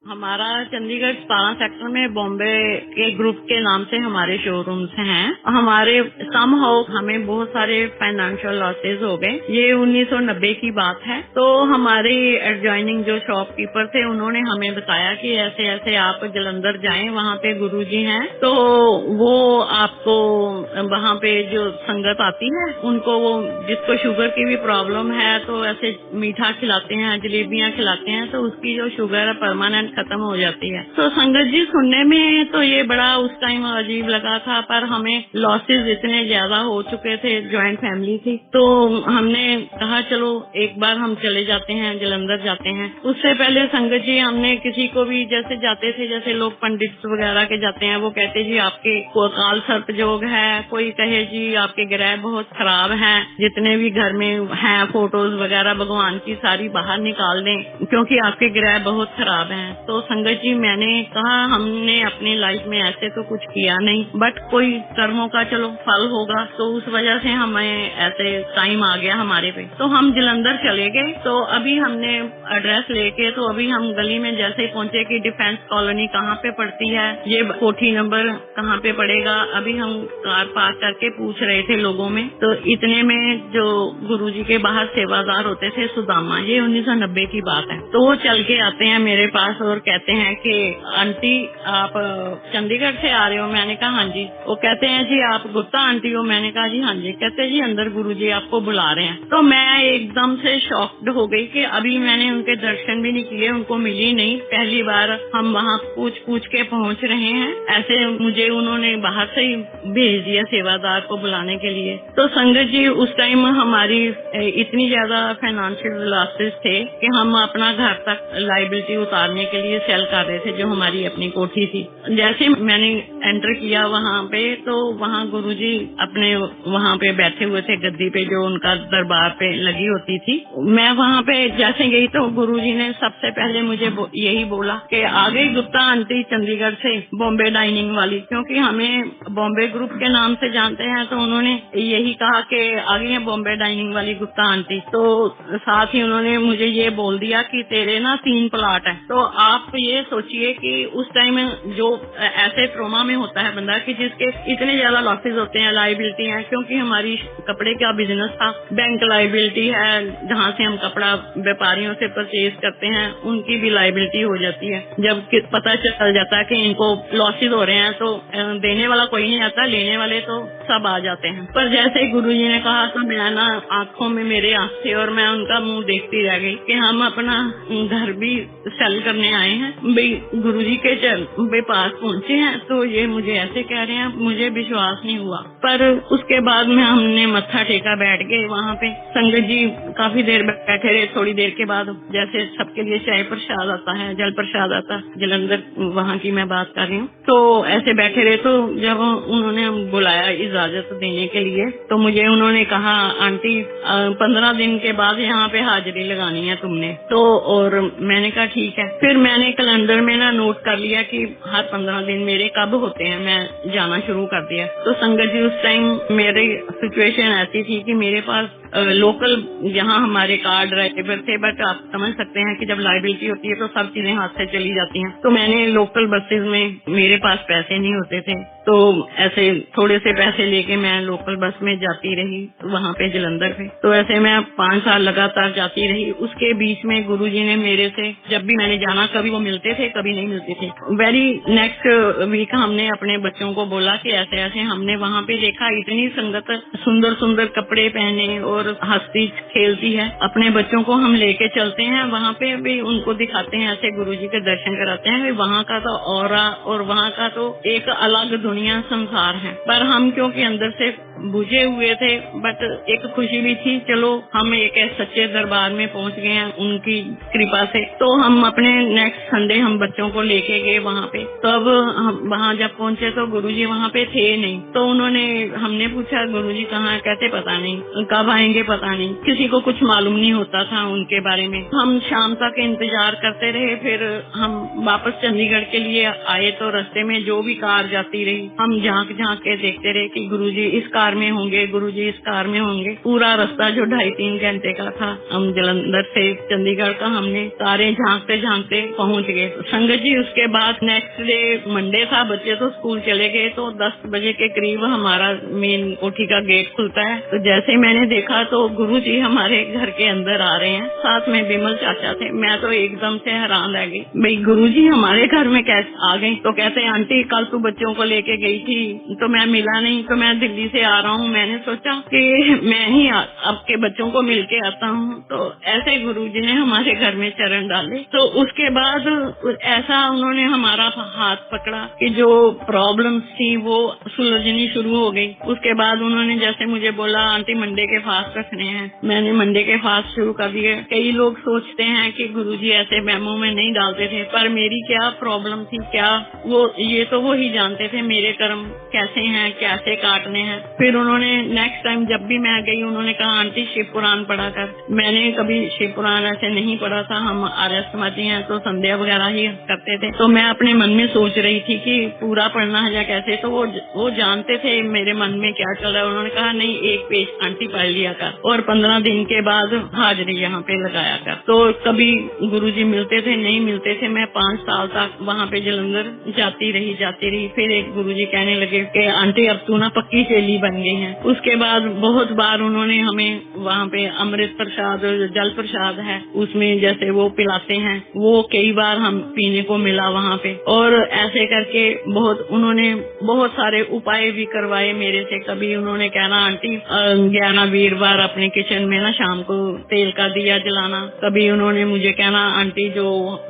हमारा चंडीगढ़ 17 सेक्टर में बॉम्बे के ग्रुप के नाम से हमारे शोरूम्स हैं। हमारे समहाउ हमें बहुत सारे फाइनेंशियल लॉसेस हो गए। ये 1990 की बात है। तो हमारे एडजॉइनिंग जो शॉपकीपर थे उन्होंने हमें बताया कि ऐसे ऐसे आप जलंधर जाएं, वहाँ पे गुरुजी हैं, तो वो आपको वहाँ पे जो संगत आती है उनको, वो जिसको शुगर की भी प्रॉब्लम है तो ऐसे मीठा खिलाते हैं, जलेबियाँ खिलाते हैं, तो उसकी जो शुगर है परमानेंट खत्म हो जाती है। तो संगत जी सुनने में तो ये बड़ा उस टाइम अजीब लगा था, पर हमें लॉसेस इतने ज्यादा हो चुके थे, जॉइंट फैमिली थी, तो हमने कहा चलो एक बार हम चले जाते हैं, जलंधर जाते हैं। उससे पहले संगत जी हमने किसी को भी जैसे जाते थे, जैसे लोग पंडित वगैरह के जाते हैं, वो कहते जी आपके काल सर्प योग है, कोई कहे जी आपके ग्रह बहुत खराब हैं, जितने भी घर में हैं फोटोज वगैरह भगवान की सारी बाहर निकाल दें क्योंकि आपके ग्रह बहुत खराब हैं। तो संगत जी मैंने कहा हमने अपनी लाइफ में ऐसे तो कुछ किया नहीं, बट कोई कर्मों का चलो फल होगा, तो उस वजह से हमें ऐसे टाइम आ गया हमारे पे। तो हम जलंधर चले गए। तो अभी हमने एड्रेस लेके, तो अभी हम गली में जैसे ही पहुंचे कि डिफेंस कॉलोनी कहाँ पे पड़ती है, ये कोठी नंबर कहाँ पे पड़ेगा, अभी हम कार पार्क करके पूछ रहे थे लोगों में। तो इतने में जो गुरुजी के बाहर सेवादार होते थे सुदामा, ये 1990 की बात है, तो वो चल के आते हैं मेरे पास और कहते हैं कि आंटी आप चंडीगढ़ से आ रहे हो? मैंने कहा हाँ जी। वो कहते हैं जी आप गुप्ता आंटी हो? मैंने कहा जी हाँ जी। कहते जी अंदर गुरुजी आपको बुला रहे हैं। तो मैं एकदम से शॉक्ड हो गई कि अभी मैंने उनके दर्शन भी नहीं किए, उनको मिली नहीं, पहली बार हम वहाँ पूछ पूछ के पहुँच रहे हैं। ऐसे मुझे उन्होंने बाहर से ही भेज दिया सेवादार को बुलाने के लिए। तो संगत जी उस टाइम हमारी इतनी ज्यादा फाइनेंशियल लॉसेस थे कि हम अपना घर तक लाइबिलिटी उतारने के लिए सेल कर रहे थे, जो हमारी अपनी कोठी थी। जैसे मैंने एंटर किया वहाँ पे, तो वहाँ गुरुजी अपने वहाँ पे बैठे हुए थे गद्दी पे, जो उनका दरबार पे लगी होती थी। मैं वहाँ पे जैसे गई तो गुरुजी ने सबसे पहले मुझे यही बोला कि आ गई गुप्ता आंटी चंडीगढ़ से, बॉम्बे डाइनिंग वाली, क्योंकि हमें बॉम्बे ग्रुप के नाम से जानते हैं, तो उन्होंने यही कहा कि आ गई है बॉम्बे डाइनिंग वाली गुप्ता आंटी। तो साथ ही उन्होंने मुझे ये बोल दिया कि तेरे ना 3 प्लाट है। तो आप ये सोचिए कि उस टाइम जो ऐसे ट्रोमा में होता है बंदा कि जिसके इतने ज्यादा लॉसेस होते हैं, लाइबिलिटी है, क्योंकि हमारी कपड़े का बिजनेस था, बैंक लाइबिलिटी है, जहाँ से हम कपड़ा व्यापारियों से परचेज करते हैं उनकी भी लाइबिलिटी हो जाती है। जब पता चल जाता है कि इनको लॉसेस हो रहे हैं तो देने वाला कोई नहीं आता, लेने वाले तो सब आ जाते हैं। पर जैसे ही गुरुजी ने कहा तो मैं ना आंखों में मेरे आंसू थे और मैं उनका मुंह देखती रह गई कि हम अपना घर भी सेल करने आए हैं, भाई गुरुजी के पास पहुँचे हैं तो ये मुझे ऐसे कह रहे हैं। मुझे विश्वास नहीं हुआ, पर उसके बाद में हमने मत्था टेका, बैठ गए वहाँ पे। संगत जी काफी देर बैठे रहे। थोड़ी देर के बाद जैसे सबके लिए चाय प्रसाद आता है, जल प्रसाद आता, जलंधर वहाँ की मैं बात कर रही हूँ, तो ऐसे बैठे रहे। तो जब उन्होंने बुलाया इजाजत देने के लिए, तो मुझे उन्होंने कहा आंटी 15 दिन के बाद यहाँ पे हाजिरी लगानी है तुमने। तो और मैंने कहा ठीक है। फिर मैंने कैलेंडर में ना नोट कर लिया कि हर 15 दिन मेरे कब होते हैं, मैं जाना शुरू कर दिया। तो संगत जी उस टाइम मेरी सिचुएशन ऐसी थी कि मेरे पास लोकल यहाँ हमारे कार ड्राइवर थे, बट आप समझ सकते हैं कि जब लाइबिलिटी होती है तो सब चीजें हाथ से चली जाती हैं। तो मैंने लोकल बसेस में, मेरे पास पैसे नहीं होते थे, तो ऐसे थोड़े से पैसे लेके मैं लोकल बस में जाती रही वहाँ पे जलंधर पे। तो ऐसे मैं 5 साल लगातार जाती रही। उसके बीच में गुरुजी ने मेरे से, जब भी मैंने जाना, कभी वो मिलते थे कभी नहीं मिलते थे। वेरी नेक्स्ट वीक हमने अपने बच्चों को बोला कि ऐसे ऐसे हमने वहाँ पे देखा, इतनी संगत सुंदर सुंदर कपड़े पहने और हंसती खेलती है, अपने बच्चों को हम लेके चलते हैं वहाँ पे भी, उनको दिखाते हैं, ऐसे गुरुजी के दर्शन कराते हैं। वहाँ का तो ऑरा और वहाँ का तो एक अलग दुनिया संसार है। पर हम क्योंकि अंदर से बुझे हुए थे, बट एक खुशी भी थी, चलो हम एक सच्चे दरबार में पहुँच गए हैं उनकी कृपा से। तो हम अपने नेक्स्ट संडे हम बच्चों को लेके गए वहाँ पे। तो अब हम वहाँ जब पहुँचे तो गुरुजी वहाँ पे थे नहीं। तो उन्होंने, हमने पूछा गुरुजी कहाँ है? कहते पता नहीं, कब आए आएंगे पता नहीं, किसी को कुछ मालूम नहीं होता था उनके बारे में। हम शाम तक इंतजार करते रहे, फिर हम वापस चंडीगढ़ के लिए आए तो रास्ते में जो भी कार जाती रही, हम झांक झांक के देखते रहे कि गुरुजी इस कार में होंगे, गुरुजी इस कार में होंगे। पूरा रास्ता जो 2.5-3 घंटे का था, हम जलंधर से चंडीगढ़ का हमने सारे झांकते झांकते पहुंच गए। संगत जी उसके बाद नेक्स्ट डे मंडे था, बच्चे तो स्कूल चले गए, तो 10 बजे के करीब हमारा मेन कोठी का गेट खुलता है। तो जैसे मैंने देखा तो गुरुजी हमारे घर के अंदर आ रहे हैं, साथ में बिमल चाचा थे। मैं तो एकदम से हैरान रह गई, भाई गुरुजी हमारे घर में कैसे आ गए। तो कहते हैं आंटी कल तू बच्चों को लेके गई थी तो मैं मिला नहीं, तो मैं दिल्ली से आ रहा हूँ, मैंने सोचा कि मैं ही आपके बच्चों को मिल के आता हूँ। तो ऐसे गुरुजी ने हमारे घर में चरण डाले। तो उसके बाद ऐसा उन्होंने हमारा हाथ पकड़ा कि जो प्रॉब्लम्स थी वो सुलझनी शुरू हो गई। उसके बाद उन्होंने जैसे मुझे बोला आंटी मंडे के फास्ट रखने हैं, मैंने मंडे के फास्ट शुरू कर दिए। कई लोग सोचते हैं कि गुरुजी ऐसे मेमो में नहीं डालते थे, पर मेरी क्या प्रॉब्लम थी, क्या वो ये तो वो ही जानते थे मेरे कर्म कैसे हैं, कैसे काटने हैं। फिर उन्होंने नेक्स्ट टाइम जब भी मैं गई उन्होंने कहा आंटी शिव पुराण पढ़ा कर। मैंने कभी शिव पुराण ऐसे नहीं पढ़ा था, हम आर्य समाजी हैं तो संध्या वगैरह ही करते थे। तो मैं अपने मन में सोच रही थी कि पूरा पढ़ना है या कैसे, तो वो जानते थे मेरे मन में क्या चल रहा है। उन्होंने कहा नहीं एक पेज आंटी पढ़ लिया कर और 15 दिन के बाद हाजिरी यहाँ पे लगाया कर। तो कभी गुरुजी मिलते थे नहीं मिलते थे, मैं 5 साल तक वहाँ पे जलंधर जाती रही। फिर एक गुरुजी कहने लगे कि आंटी अब तू ना पक्की चेली बन गई है। उसके बाद बहुत बार उन्होंने हमें वहाँ पे अमृत प्रसाद, जल प्रसाद है उसमें जैसे वो पिलाते हैं, वो कई बार हम पीने को मिला वहाँ पे। और ऐसे करके उन्होंने बहुत सारे उपाय भी करवाए मेरे से। कभी उन्होंने कहना आंटी 11 वीरवार अपने किचन में ना शाम को तेल का दिया जलाना। कभी उन्होंने मुझे कहना आंटी जो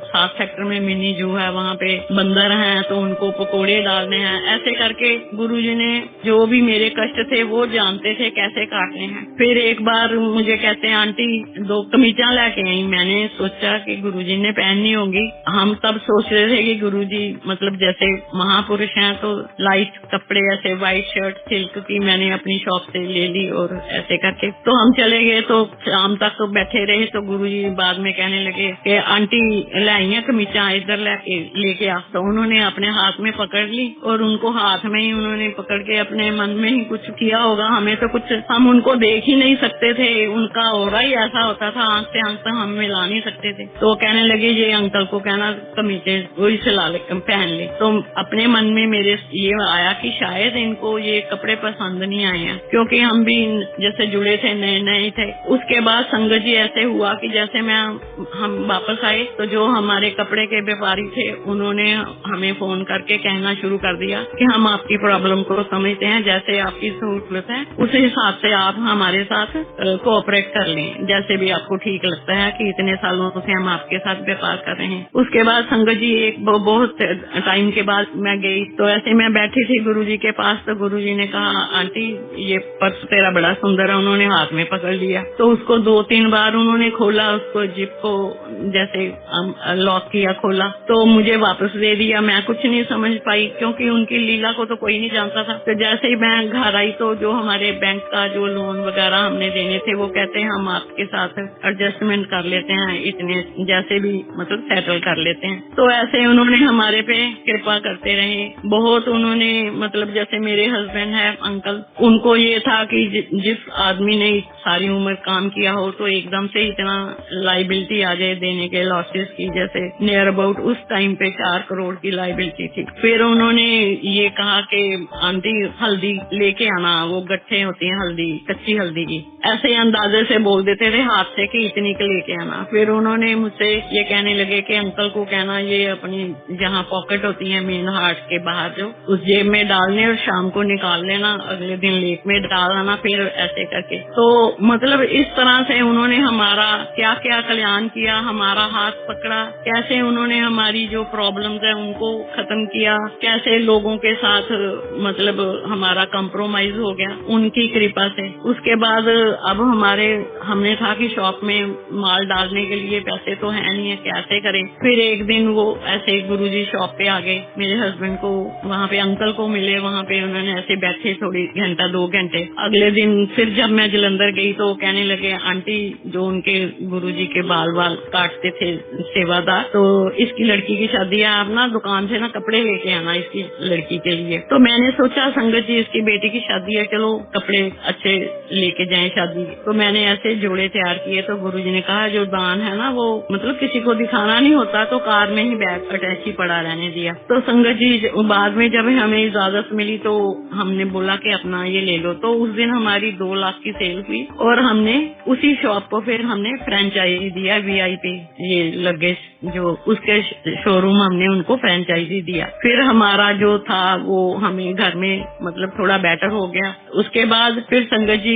7 सेक्टर में मिनी जू है वहाँ पे बंदर हैं तो उनको पकोड़े डालने हैं। ऐसे करके गुरुजी ने जो भी मेरे कष्ट थे वो जानते थे कैसे काटने हैं। फिर एक बार मुझे कहते हैं आंटी 2 कमीजा लेके आई। मैंने सोचा कि गुरुजी ने पहननी होगी। हम तब सोच रहे थे कि गुरुजी मतलब जैसे महापुरुष हैं तो लाइट कपड़े ऐसे व्हाइट शर्ट सिल्क की मैंने अपनी शॉप से ले ली और ऐसे करके तो हम चले गए। तो शाम तक तो बैठे रहे तो गुरुजी बाद में कहने लगे कि आंटी लाइया कमीचा इधर लेके आ। तो उन्होंने अपने हाथ में पकड़ ली और उनको हाथ में ही उन्होंने पकड़ के अपने मन में ही कुछ किया होगा। हमें तो कुछ, हम उनको देख ही नहीं सकते थे, उनका ऑरा ही ऐसा होता था, आंख से आंख तक हम मिला नहीं सकते थे। तो कहने लगे ये अंकल को कहना कमीचे वही सिला ले पहन ले। तो अपने मन में मेरे ये आया कि शायद इनको ये कपड़े पसंद नहीं आए हैं, क्योंकि हम भी जैसे जुड़े थे नए नए थे। उसके बाद संगत जी ऐसे हुआ कि जैसे हम वापस आए तो जो हमारे कपड़े के व्यापारी थे उन्होंने हमें फोन करके कहना शुरू कर दिया कि हम आपकी प्रॉब्लम को समझते हैं, जैसे आपकी सहूलत है उस हिसाब से आप हमारे साथ कोऑपरेट कर लें, जैसे भी आपको ठीक लगता है कि इतने सालों से हम आपके साथ व्यापार कर रहे हैं। उसके बाद संगत जी एक बहुत टाइम के बाद मैं गई तो ऐसे मैं बैठी थी गुरुजी के पास। तो गुरुजी ने कहा आंटी ये पर्स तेरा बड़ा सुंदर है। उन्होंने हाथ में पकड़ लिया तो उसको 2-3 बार उन्होंने खोला, उसको जिप को जैसे लॉक किया, खोला तो मुझे वापस दे दिया। मैं कुछ नहीं समझ पाई क्योंकि उनकी लीला को तो कोई नहीं जानता था। तो जैसे ही मैं घर आई तो जो हमारे बैंक का जो लोन वगैरह हमने देने थे वो कहते हैं हम आपके साथ एडजस्टमेंट कर लेते हैं, इतने जैसे भी मतलब सेटल कर लेते हैं। तो ऐसे उन्होंने हमारे पे कृपा करते रहे बहुत। उन्होंने मतलब जैसे मेरे हस्बैंड है अंकल, उनको ये था कि जिस आदमी ने सारी उम्र काम किया हो तो एकदम से इतना लाइबिलिटी आ जाए देने के लॉसेस की, जैसे नियर अबाउट उस टाइम पे 4 करोड़ की लाइबिलिटी थी। फिर उन्होंने ये कहा कि आंटी हल्दी लेके आना, वो गट्ठे होती हैं हल्दी, कच्ची हल्दी की, ऐसे अंदाजे से बोल देते थे हाथ से कि इतनी के लेके आना। फिर उन्होंने मुझसे ये कहने लगे कि अंकल को कहना ये अपनी जहाँ पॉकेट होती है मेन हार्ट के बाहर जो उस जेब में डालने और शाम को निकाल लेना, अगले दिन लेक में डाल आना। फिर ऐसे करके तो मतलब इस तरह से उन्होंने हमारा क्या क्या कल्याण किया, हमारा हाथ पकड़ा, कैसे उन्होंने हमारी जो प्रॉब्लम्स है उनको खत्म किया, कैसे लोगों के साथ मतलब हमारा कंप्रोमाइज हो गया उनकी कृपा से। उसके बाद अब हमने था कि शॉप में माल डालने के लिए पैसे तो है नहीं है, कैसे करें। फिर एक दिन वो ऐसे गुरुजी शॉप पे आ गए, मेरे हस्बैंड को वहाँ पे अंकल को मिले, वहाँ पे उन्होंने ऐसे बैठे थोड़ी घंटा 2 घंटे। अगले दिन फिर जब मैं मैं जलंधर गई तो कहने लगे आंटी जो उनके गुरुजी के बाल काटते थे सेवादार, तो इसकी लड़की की शादी है, आप ना दुकान से ना कपड़े लेके आना इसकी लड़की के लिए। तो मैंने सोचा संगत जी इसकी बेटी की शादी है, चलो कपड़े अच्छे लेके जाएं शादी। तो मैंने ऐसे जोड़े तैयार किए। तो गुरुजी ने कहा जो दान है ना वो मतलब किसी को दिखाना नहीं होता, तो कार में ही बैग अटैच ही पड़ा रहने दिया। तो संगत जी बाद में जब हमें इजाजत मिली तो हमने बोला कि अपना ये ले लो। तो उस दिन हमारी 2 लाख की सेल हुई और हमने उसी शॉप को फिर हमने फ्रेंचाइजी दिया, VIP ये लगेज जो उसके शोरूम हमने उनको फ्रेंचाइजी दिया। फिर हमारा जो था वो हमें घर में मतलब थोड़ा बेटर हो गया। उसके बाद फिर संगत जी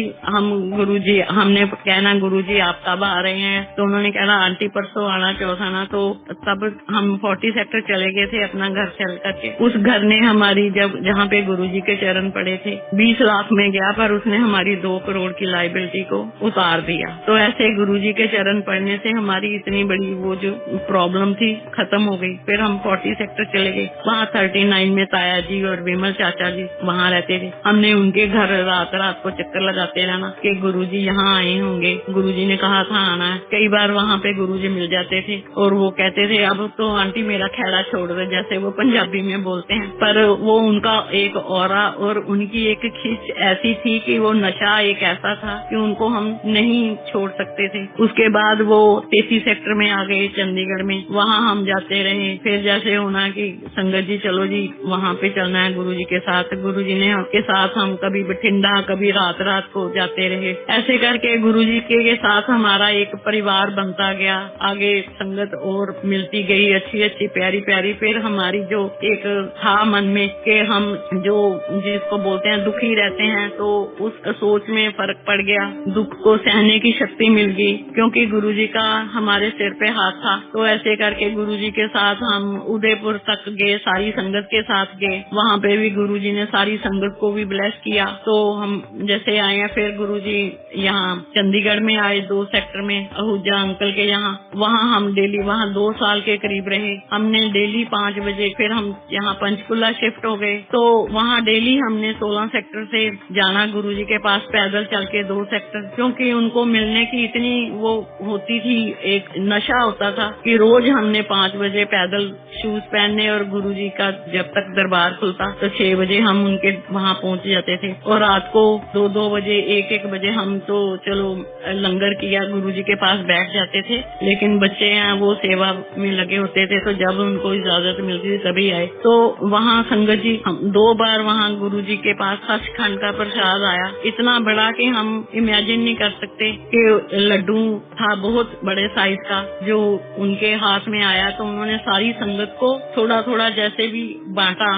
गुरुजी हमने कहना गुरुजी आप कब आ रहे हैं, तो उन्होंने कहना आंटी परसों आना चौथा ना। तो तब हम 40 सेक्टर चले गए थे अपना घर चल करके। उस घर ने हमारी जहाँ पे गुरुजी के चरण पड़े थे 20 लाख में गया, पर उसने हमारी 2 करोड़ की लायबिलिटी को उतार दिया। तो ऐसे गुरुजी के चरण पड़ने से हमारी इतनी बड़ी वो जो प्रॉब्लम थी खत्म हो गई। फिर हम 40 सेक्टर चले गए, वहाँ 39 में ताया जी और विमल चाचा जी वहाँ रहते थे। हमने उनके घर रात रात को चक्कर लगाते रहना कि गुरुजी यहाँ आए होंगे, गुरुजी ने कहा था आना है। कई बार वहाँ पे गुरुजी मिल जाते थे और वो कहते थे अब तो आंटी मेरा खेड़ा छोड़ दे, जैसे वो पंजाबी में बोलते हैं। पर वो उनका एक ऑरा और उनकी एक खींच ऐसी थी कि वो नशा एक ऐसा था कि उनको हम नहीं छोड़ सकते थे। उसके बाद वो 33 सेक्टर में आ गए चंडीगढ़ में, वहाँ हम जाते रहे। फिर जैसे होना कि संगत जी चलो जी वहाँ पे चलना है गुरुजी के साथ, गुरुजी ने के साथ हम कभी बठिंडा कभी रात रात को जाते रहे। ऐसे करके गुरुजी के साथ हमारा एक परिवार बनता गया। आगे संगत और मिलती गई अच्छी अच्छी प्यारी प्यारी। फिर हमारी जो एक था मन में कि हम जो जिसको बोलते हैं दुखी रहते हैं, तो उस सोच में फर्क पड़ गया, दुख को सहने की शक्ति मिल गई क्योंकि गुरुजी का हमारे सिर पे हाथ था। तो ऐसे करके गुरुजी के साथ हम उदयपुर तक गए, सारी संगत के साथ गए। वहाँ पे भी गुरुजी ने सारी संगत को भी ब्लेस किया। तो हम जैसे आए हैं फिर गुरुजी यहाँ चंडीगढ़ में आए 2 सेक्टर में आहूजा अंकल के यहाँ, वहाँ हम डेली वहाँ 2 साल के करीब रहे। हमने डेली 5 बजे फिर हम यहाँ पंचकुला शिफ्ट हो गए। तो वहाँ डेली हमने 16 सेक्टर से जाना गुरुजी के पास पैदल चल के 2 सेक्टर, क्योंकि उनको मिलने की इतनी वो होती थी, एक नशा होता था कि रोज हमने 5 बजे पैदल शूज पहनने और गुरुजी का जब तक दरबार खुलता तो 6 बजे हम उनके वहाँ पहुँच जाते थे। और रात को 2-2 बजे 1-1 बजे हम तो चलो लंगर किया गुरुजी के पास बैठ जाते थे, लेकिन बच्चे हैं वो सेवा में लगे होते थे। तो जब उनको इजाजत मिलती थी तभी आए। तो वहाँ संगत जी हम 2 बार वहाँ गुरुजी के पास सचखंड का प्रसाद आया, इतना बड़ा कि हम इमेजिन नहीं कर सकते कि लड्डू था बहुत बड़े साइज का जो उनके हाथ में आया। तो उन्होंने सारी संगत को थोड़ा थोड़ा जैसे भी बांटा,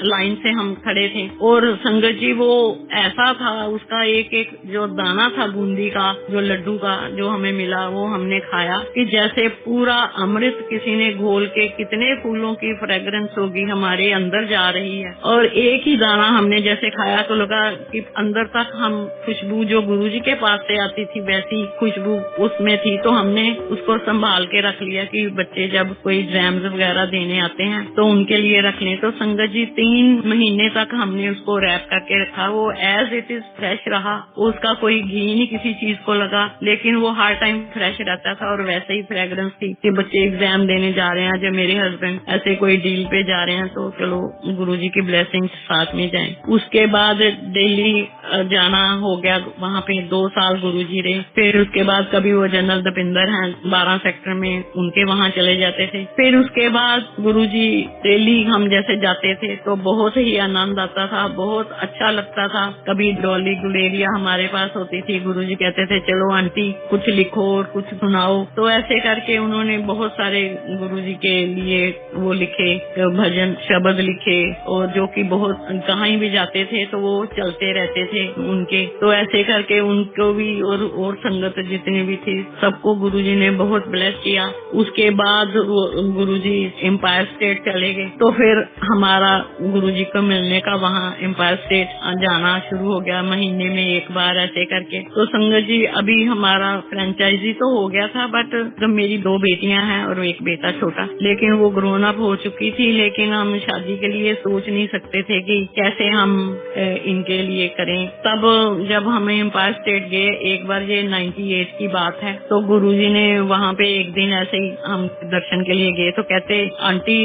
लाइन से हम खड़े थे। और संगत जी वो ऐसा था, उसका एक एक जो दाना था बूंदी का जो लड्डू का जो हमें मिला वो हमने खाया कि जैसे पूरा अमृत किसी ने घोल के, कितने फूलों की फ्रेग्रेंस होगी हमारे अंदर जा रही है। और एक ही दाना हमने जैसे खाया तो लगा कि अंदर तक हम खुशबू जो गुरुजी के पास से आती थी वैसी खुशबू उसमें थी। तो हमने उसको संभाल के रख लिया कि बच्चे जब कोई एग्जाम्स वगैरह देने आते हैं तो उनके लिए रख लें। तो संगत जी 3 महीने तक हमने उसको रैप करके रखा, वो एज इट इज फ्रेश रहा, उसका कोई घी नहीं किसी चीज को लगा, लेकिन वो हर टाइम फ्रेश रहता था। और वैसे ही फ्रेग्रेंस थी कि बच्चे एग्जाम देने जा रहे हैं, जब मेरे हस्बैंड ऐसे कोई डील पे जा रहे हैं तो चलो गुरुजी की ब्लेसिंग साथ में जाएं। उसके बाद दिल्ली जाना हो गया, वहाँ पे 2 साल गुरुजी रहे। फिर उसके बाद कभी वो जनरल दपिंदर हैं 12 सेक्टर में, उनके वहाँ चले जाते थे। फिर उसके बाद गुरुजी दिल्ली हम जैसे जाते थे तो बहुत ही आनंद आता था, बहुत अच्छा लगता था। कभी डॉली गुलेरिया हमारे पास होती थी, गुरुजी कहते थे चलो आंटी कुछ लिखो और कुछ सुनाओ। तो ऐसे करके उन्होंने बहुत सारे गुरुजी के लिए वो लिखे, भजन शब्द लिखे, और जो कि बहुत कहीं भी जाते थे तो वो चलते रहते थे उनके। तो ऐसे करके उनको भी और संगत जितनी भी थी सबको गुरुजी ने बहुत ब्लेस किया। उसके बाद गुरुजी एम्पायर स्टेट चले गए। तो फिर हमारा गुरुजी को मिलने का वहाँ एम्पायर स्टेट जाना शुरू हो गया, महीने में 1 बार ऐसे करके। तो संगत जी अभी हमारा फ्रेंचाइजी तो हो गया था, बट जब मेरी 2 बेटियां हैं और 1 बेटा छोटा, लेकिन वो ग्रोन अप हो चुकी थी। लेकिन हम शादी के लिए सोच नहीं सकते थे कि कैसे हम इनके लिए करें, तब जब हम एम्पायर स्टेट गए, एक बार ये 98 की बात है, तो गुरुजी ने वहाँ पे एक दिन ऐसे ही हम दर्शन के लिए गए तो कहते आंटी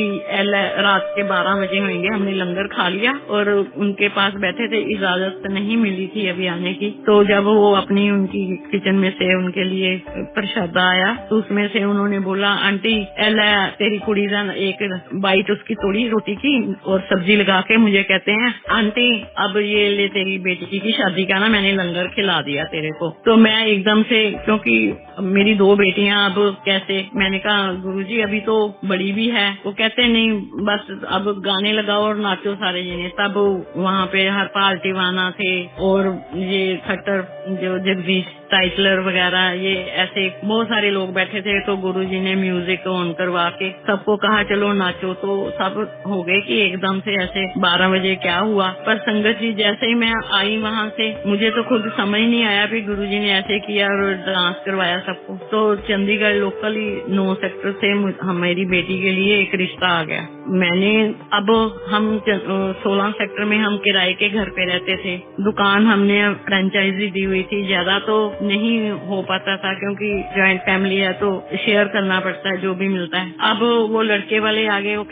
रात के 12 बजे होंगे, हमने लंगर खा लिया और उनके पास बैठे थे, इजाजत नहीं मिली थी अभी आने की। तो जब वो अपनी उनकी किचन में से उनके लिए प्रसाद आया तो उसमें से उन्होंने बोला आंटी तेरी कुड़ी का एक बाइट उसकी तोड़ी रोटी की और सब्जी लगा के मुझे कहते हैं आंटी अब ये ले तेरी बेटी की शादी का ना मैंने लंगर खिला दिया तेरे को। तो मैं एकदम से, क्योंकि मेरी 2 बेटियां, अब कैसे, मैंने कहा गुरुजी अभी तो बड़ी भी है। वो कहते नहीं बस अब गाने लगाओ और नाचो सारे जने। तब वहाँ पे हरपाल टिवाना थे और ये खट्टर जो जगदीश टाइटलर वगैरह, ये ऐसे बहुत सारे लोग बैठे थे। तो गुरुजी ने म्यूजिक ऑन करवा के सबको कहा चलो नाचो। तो सब हो गए कि एकदम से ऐसे 12 बजे क्या हुआ। पर संगत जी जैसे ही मैं आई वहाँ से, मुझे तो खुद समझ नहीं आया कि गुरुजी ने ऐसे किया और डांस करवाया सबको। तो चंडीगढ़ लोकली 9 सेक्टर से हमारी बेटी के लिए एक रिश्ता आ गया। मैंने अब हम 16 सेक्टर में हम किराए के घर पे रहते थे। दुकान हमने फ्रेंचाइजी दी हुई थी, ज्यादा तो नहीं हो पाता था क्योंकि जॉइंट फैमिली है तो शेयर करना पड़ता है जो भी मिलता है। अब वो लड़के वाले आगे वो